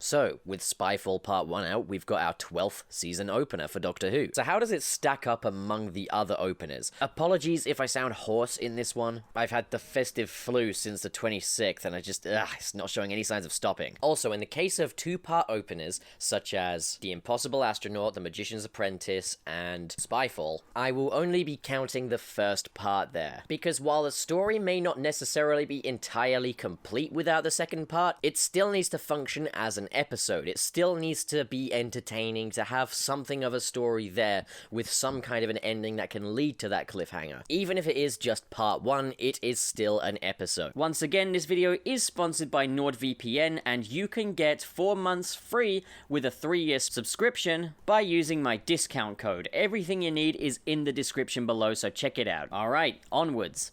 So, with Spyfall Part 1 out, we've got our 12th season opener for Doctor Who. So how does it stack up among the other openers? Apologies if I sound hoarse in this one. I've had the festive flu since the 26th, and it's not showing any signs of stopping. Also, in the case of two-part openers, such as The Impossible Astronaut, The Magician's Apprentice, and Spyfall, I will only be counting the first part there. Because while the story may not necessarily be entirely complete without the second part, it still needs to function as an episode. It still needs to be entertaining, to have something of a story there with some kind of an ending that can lead to that cliffhanger. Even if it is just part 1, it is still an episode. Once again, this video is sponsored by NordVPN, and you can get 4 months free with a 3-year subscription by using my discount code. Everything you need is in the description below, so check it out. Alright, onwards.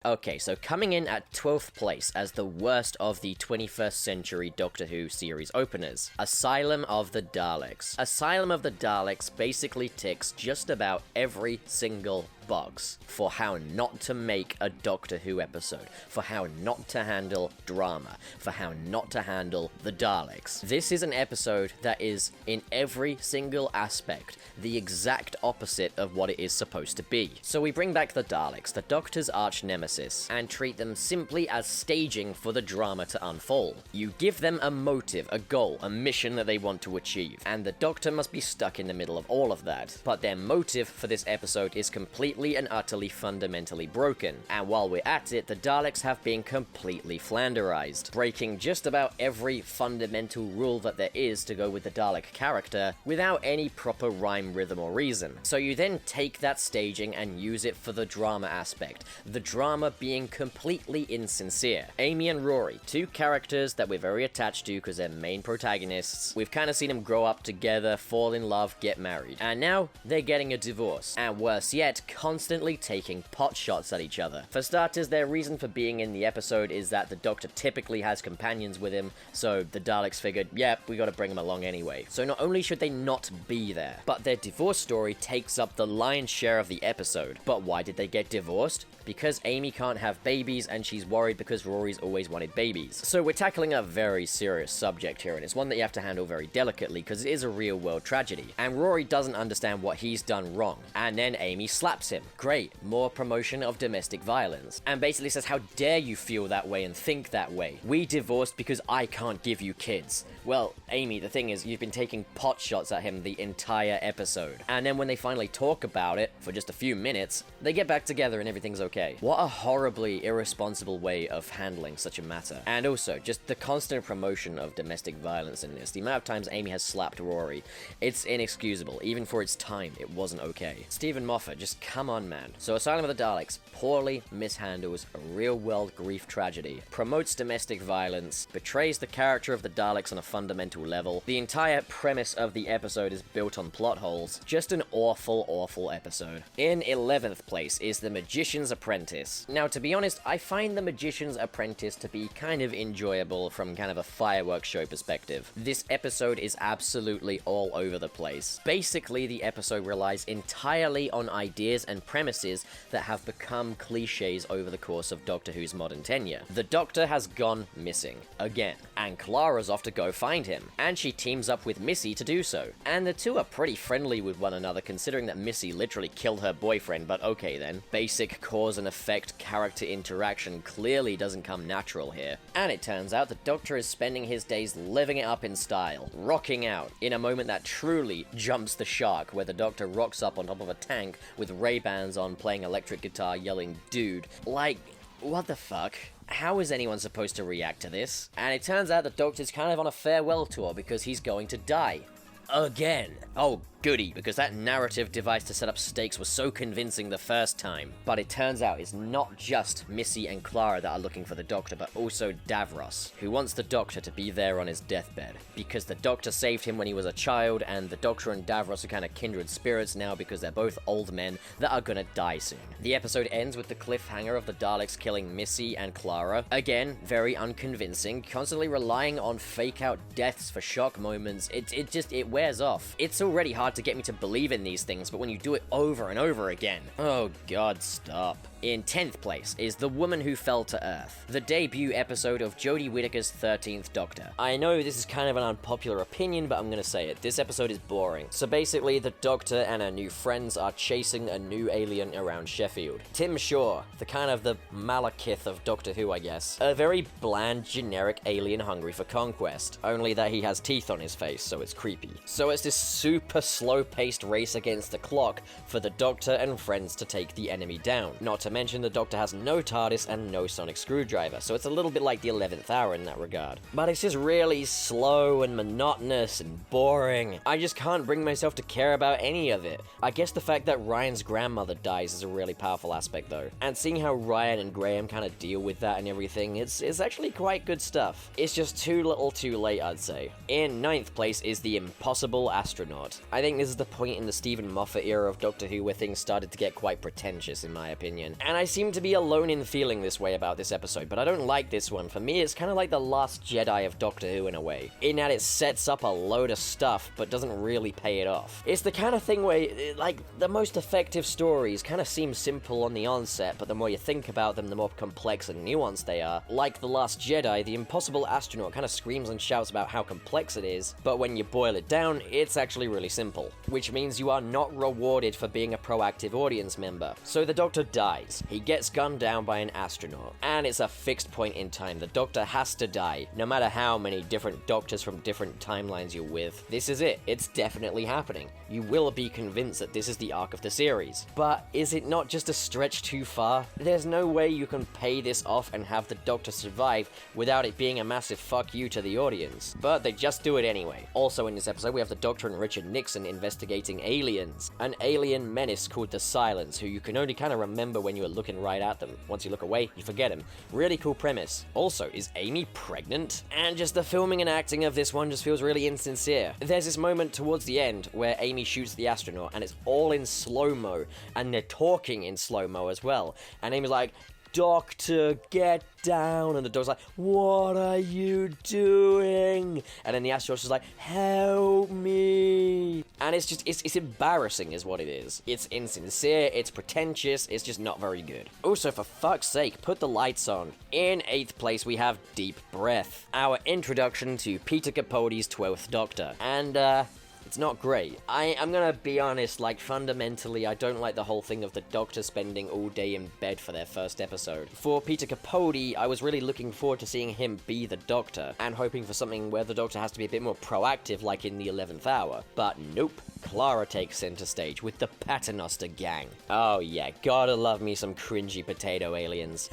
Okay, so coming in at 12th place as the worst of the 21st century Doctor Who series openers, Asylum of the Daleks. Asylum of the Daleks basically ticks just about every single box for how not to make a Doctor Who episode, for how not to handle drama, for how not to handle the Daleks. This is an episode that is, in every single aspect, the exact opposite of what it is supposed to be. So we bring back the Daleks, the Doctor's arch nemesis, and treat them simply as staging for the drama to unfold. You give them a motive, a goal, a mission that they want to achieve, and the Doctor must be stuck in the middle of all of that. But their motive for this episode is completely and utterly fundamentally broken, and while we're at it, the Daleks have been completely flanderized, breaking just about every fundamental rule that there is to go with the Dalek character without any proper rhyme, rhythm, or reason. So you then take that staging and use it for the drama aspect, the drama being completely insincere. Amy and Rory, two characters that we're very attached to because they're main protagonists. We've kind of seen them grow up together, fall in love, get married, and now they're getting a divorce, and worse yet, constantly taking pot shots at each other. For starters, their reason for being in the episode is that the Doctor typically has companions with him, so the Daleks figured, yep, we gotta bring him along anyway. So not only should they not be there, but their divorce story takes up the lion's share of the episode. But why did they get divorced? Because Amy can't have babies, and she's worried because Rory's always wanted babies. So we're tackling a very serious subject here, and it's one that you have to handle very delicately, because it is a real-world tragedy. And Rory doesn't understand what he's done wrong, and then Amy slaps him. Great, more promotion of domestic violence. And basically says, how dare you feel that way and think that way? We divorced because I can't give you kids. Well, Amy, the thing is, you've been taking pot shots at him the entire episode. And then when they finally talk about it, for just a few minutes, they get back together and everything's okay. What a horribly irresponsible way of handling such a matter. And also, just the constant promotion of domestic violence in this. The amount of times Amy has slapped Rory, it's inexcusable. Even for its time, it wasn't okay. Stephen Moffat, just come on, man. So Asylum of the Daleks poorly mishandles a real-world grief tragedy, promotes domestic violence, betrays the character of the Daleks on a fundamental level. The entire premise of the episode is built on plot holes. Just an awful, awful episode. In 11th place is The Magician's Apprentice. Now, to be honest, I find The Magician's Apprentice to be kind of enjoyable from kind of a fireworks show perspective. This episode is absolutely all over the place. Basically, the episode relies entirely on ideas and premises that have become cliches over the course of Doctor Who's modern tenure. The Doctor has gone missing, again, and Clara's off to go find him, and she teams up with Missy to do so. And the two are pretty friendly with one another, considering that Missy literally killed her boyfriend, but okay then. Basic cause and effect character interaction clearly doesn't come natural here. And it turns out the Doctor is spending his days living it up in style, rocking out, in a moment that truly jumps the shark, where the Doctor rocks up on top of a tank with Ray-Bans on, playing electric guitar, yelling, dude. Like, what the fuck? How is anyone supposed to react to this? And it turns out the Doctor's kind of on a farewell tour because he's going to die. Again. Oh Goody, because that narrative device to set up stakes was so convincing the first time. But it turns out it's not just Missy and Clara that are looking for the Doctor, but also Davros, who wants the Doctor to be there on his deathbed. Because the Doctor saved him when he was a child, and the Doctor and Davros are kind of kindred spirits now because they're both old men that are gonna die soon. The episode ends with the cliffhanger of the Daleks killing Missy and Clara. Again, very unconvincing, constantly relying on fake-out deaths for shock moments. It wears off. It's already hard to get me to believe in these things, but when you do it over and over again, oh god, stop. In 10th place is The Woman Who Fell to Earth, the debut episode of Jodie Whittaker's 13th Doctor. I know this is kind of an unpopular opinion, but I'm gonna say it. This episode is boring. So basically, the Doctor and her new friends are chasing a new alien around Sheffield. Tim Shaw, the Malekith of Doctor Who, I guess. A very bland, generic alien hungry for conquest, only that he has teeth on his face, so it's creepy. So it's this super slow-paced race against the clock for the Doctor and friends to take the enemy down. Not to mention the Doctor has no TARDIS and no sonic screwdriver, so it's a little bit like the 11th Hour in that regard. But it's just really slow and monotonous and boring. I just can't bring myself to care about any of it. I guess the fact that Ryan's grandmother dies is a really powerful aspect though. And seeing how Ryan and Graham kind of deal with that and everything, it's actually quite good stuff. It's just too little too late, I'd say. In 9th place is The Impossible Astronaut. I think this is the point in the Stephen Moffat era of Doctor Who where things started to get quite pretentious in my opinion. And I seem to be alone in feeling this way about this episode, but I don't like this one. For me, it's kind of like the Last Jedi of Doctor Who in a way, in that it sets up a load of stuff, but doesn't really pay it off. It's the kind of thing where, like, the most effective stories kind of seem simple on the onset, but the more you think about them, the more complex and nuanced they are. Like The Last Jedi, The Impossible Astronaut kind of screams and shouts about how complex it is, but when you boil it down, it's actually really simple, which means you are not rewarded for being a proactive audience member. So the Doctor dies. He gets gunned down by an astronaut, and it's a fixed point in time. The Doctor has to die, no matter how many different Doctors from different timelines you're with. This is it. It's definitely happening. You will be convinced that this is the arc of the series. But is it not just a stretch too far? There's no way you can pay this off and have the Doctor survive without it being a massive fuck you to the audience. But they just do it anyway. Also in this episode, we have the Doctor and Richard Nixon investigating aliens. An alien menace called the Silence, who you can only kind of remember when you were looking right at them. Once you look away, you forget him. Really cool premise. Also, is Amy pregnant? And just the filming and acting of this one just feels really insincere. There's this moment towards the end where Amy shoots the astronaut and it's all in slow-mo, and they're talking in slow-mo as well. And Amy's like, "Doctor, get down," and the dog's like, "What are you doing?" And then the astronaut's just like, "Help me." And it's just, it's embarrassing is what it is. It's insincere, it's pretentious, it's just not very good. Also, for fuck's sake, put the lights on. In 8th place, we have Deep Breath, our introduction to Peter Capaldi's 12th Doctor. And, it's not great. I'm gonna be honest, like, fundamentally, I don't like the whole thing of the Doctor spending all day in bed for their first episode. For Peter Capaldi, I was really looking forward to seeing him be the Doctor, and hoping for something where the Doctor has to be a bit more proactive, like in the 11th Hour. But nope. Clara takes center stage with the Paternoster gang. Oh yeah, gotta love me some cringy potato aliens.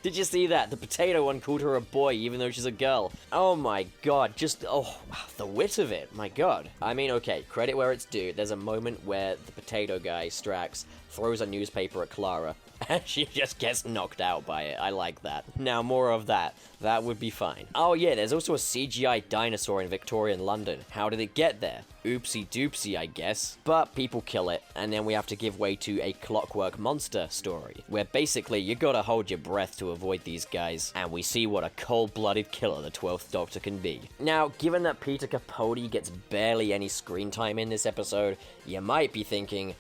Did you see that? The potato one called her a boy even though she's a girl. Oh my god, just, oh, the wit of it, my god. I mean, okay, credit where it's due. There's a moment where the potato guy, Strax, throws a newspaper at Clara, and she just gets knocked out by it. I like that. Now, more of that. That would be fine. Oh yeah, there's also a CGI dinosaur in Victorian London. How did it get there? Oopsie doopsie, I guess. But people kill it, and then we have to give way to a Clockwork Monster story, where basically you gotta hold your breath to avoid these guys, and we see what a cold-blooded killer the 12th Doctor can be. Now, given that Peter Capaldi gets barely any screen time in this episode, you might be thinking,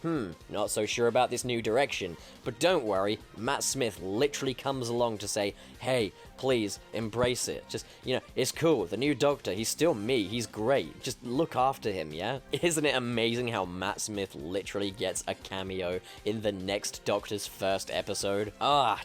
not so sure about this new direction. But don't worry, Matt Smith literally comes along to say, hey, please, embrace it. Just, you know, it's cool. The new Doctor, he's still me. He's great. Just look after him, yeah? Isn't it amazing how Matt Smith literally gets a cameo in the next Doctor's first episode?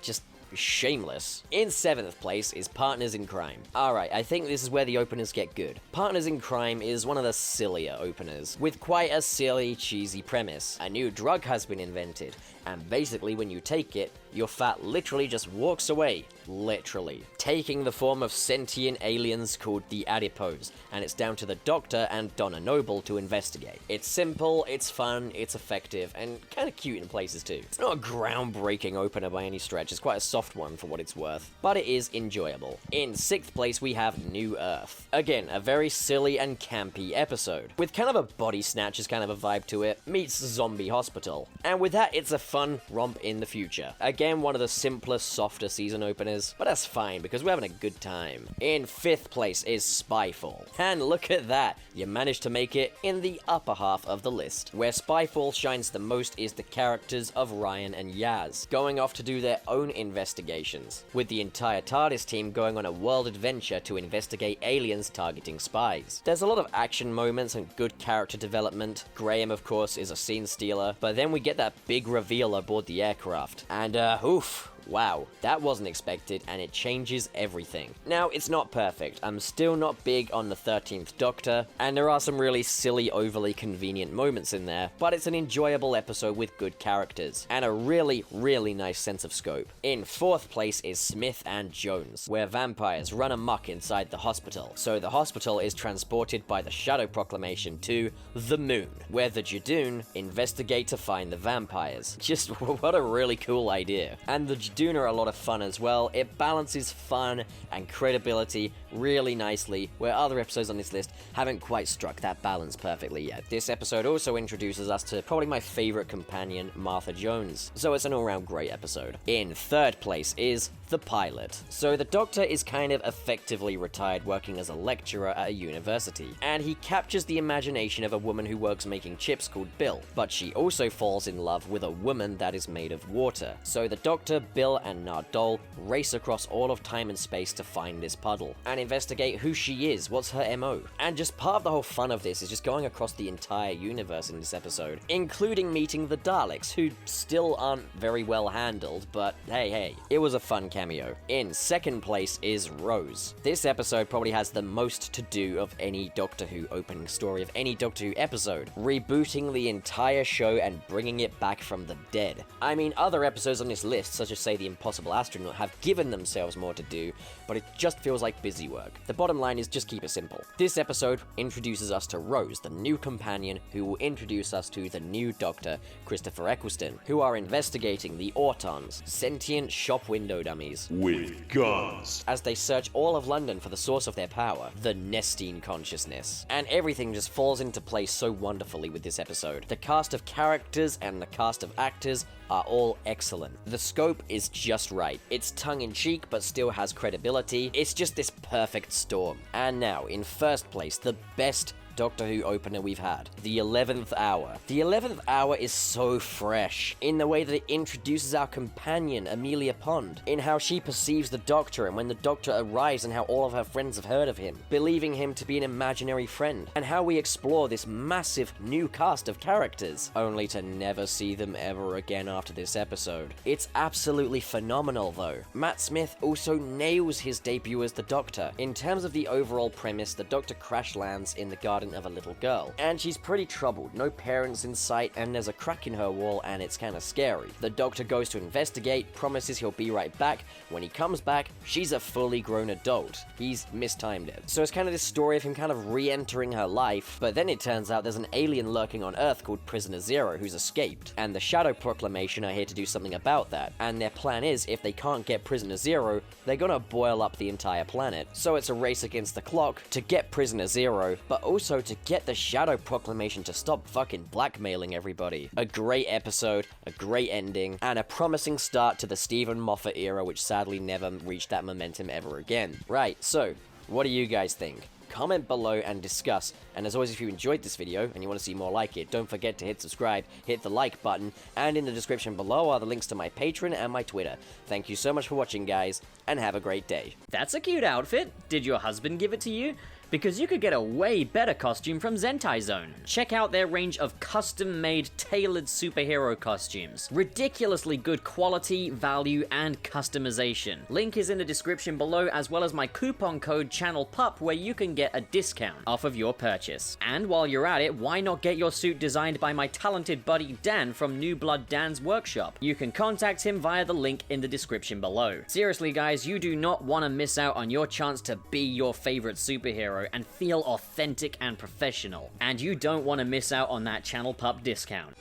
Just shameless. In 7th place is Partners in Crime. Alright, I think this is where the openers get good. Partners in Crime is one of the sillier openers, with quite a silly, cheesy premise. A new drug has been invented, and basically when you take it, your fat literally just walks away, literally, taking the form of sentient aliens called the Adipose, and it's down to the Doctor and Donna Noble to investigate. It's simple, it's fun, it's effective, and kind of cute in places too. It's not a groundbreaking opener by any stretch, it's quite a soft one for what it's worth, but it is enjoyable. In 6th place we have New Earth. Again, a very silly and campy episode, with kind of a body snatchers kind of a vibe to it, meets Zombie Hospital. And with that, it's a fun romp in the future. Again, one of the simpler, softer season openers, but that's fine because we're having a good time. In 5th place is Spyfall. And look at that, you managed to make it in the upper half of the list. Where Spyfall shines the most is the characters of Ryan and Yaz, going off to do their own investigations, with the entire TARDIS team going on a world adventure to investigate aliens targeting spies. There's a lot of action moments and good character development. Graham, of course, is a scene stealer, but then we get that big reveal aboard the aircraft. And, oof. Wow, that wasn't expected, and it changes everything. Now, it's not perfect. I'm still not big on the 13th Doctor, and there are some really silly, overly convenient moments in there, but it's an enjoyable episode with good characters, and a really, really nice sense of scope. In 4th place is Smith and Jones, where vampires run amok inside the hospital. So the hospital is transported by the Shadow Proclamation to the moon, where the Judoon investigate to find the vampires. Just what a really cool idea. And the Judoon are a lot of fun as well. It balances fun and credibility really nicely, where other episodes on this list haven't quite struck that balance perfectly yet. This episode also introduces us to probably my favorite companion, Martha Jones, so it's an all-round great episode. In 3rd place is the pilot. So the Doctor is kind of effectively retired working as a lecturer at a university, and he captures the imagination of a woman who works making chips called Bill, but she also falls in love with a woman that is made of water. So the Doctor, Bill, and Nardole race across all of time and space to find this puddle, and investigate who she is, what's her MO. And just part of the whole fun of this is just going across the entire universe in this episode, including meeting the Daleks, who still aren't very well handled, but hey, it was a fun cameo. In 2nd place is Rose. This episode probably has the most to do of any Doctor Who opening story of any Doctor Who episode, rebooting the entire show and bringing it back from the dead. I mean, other episodes on this list, such as say the Impossible Astronaut, have given themselves more to do, but it just feels like busy work. The bottom line is just keep it simple. This episode introduces us to Rose, the new companion, who will introduce us to the new Doctor, Christopher Eccleston, who are investigating the Autons, sentient shop window dummies, with guns, as they search all of London for the source of their power, the Nestine consciousness. And everything just falls into place so wonderfully with this episode. The cast of characters and the cast of actors are all excellent. The scope is just right. It's tongue-in-cheek, but still has credibility. It's just this perfect storm. And now, in 1st place, the best Doctor Who opener we've had, the 11th Hour. The 11th Hour is so fresh in the way that it introduces our companion, Amelia Pond, in how she perceives the Doctor and when the Doctor arrives and how all of her friends have heard of him, believing him to be an imaginary friend, and how we explore this massive new cast of characters, only to never see them ever again after this episode. It's absolutely phenomenal though. Matt Smith also nails his debut as the Doctor. In terms of the overall premise, the Doctor crash lands in the garden of a little girl, and she's pretty troubled, no parents in sight, and there's a crack in her wall, and it's kind of scary. The Doctor goes to investigate, promises he'll be right back. When he comes back, she's a fully grown adult. He's mistimed it. So it's kind of this story of him kind of re-entering her life, but then it turns out there's an alien lurking on Earth called Prisoner Zero who's escaped, and the Shadow Proclamation are here to do something about that, and their plan is, if they can't get Prisoner Zero, they're gonna boil up the entire planet. So it's a race against the clock to get Prisoner Zero, but also to get the Shadow Proclamation to stop fucking blackmailing everybody. A great episode, a great ending, and a promising start to the Stephen Moffat era, which sadly never reached that momentum ever again. Right, so, what do you guys think? Comment below and discuss, and as always, if you enjoyed this video and you want to see more like it, don't forget to hit subscribe, hit the like button, and in the description below are the links to my Patreon and my Twitter. Thank you so much for watching, guys, and have a great day. That's a cute outfit. Did your husband give it to you? because you could get a way better costume from Zentai Zone. Check out their range of custom-made, tailored superhero costumes. Ridiculously good quality, value, and customization. Link is in the description below, as well as my coupon code CHANNELPUP, where you can get a discount off of your purchase. And while you're at it, why not get your suit designed by my talented buddy Dan from New Blood Dan's workshop? You can contact him via the link in the description below. Seriously guys, you do not want to miss out on your chance to be your favorite superhero and feel authentic and professional. And you don't want to miss out on that Channel Pup discount.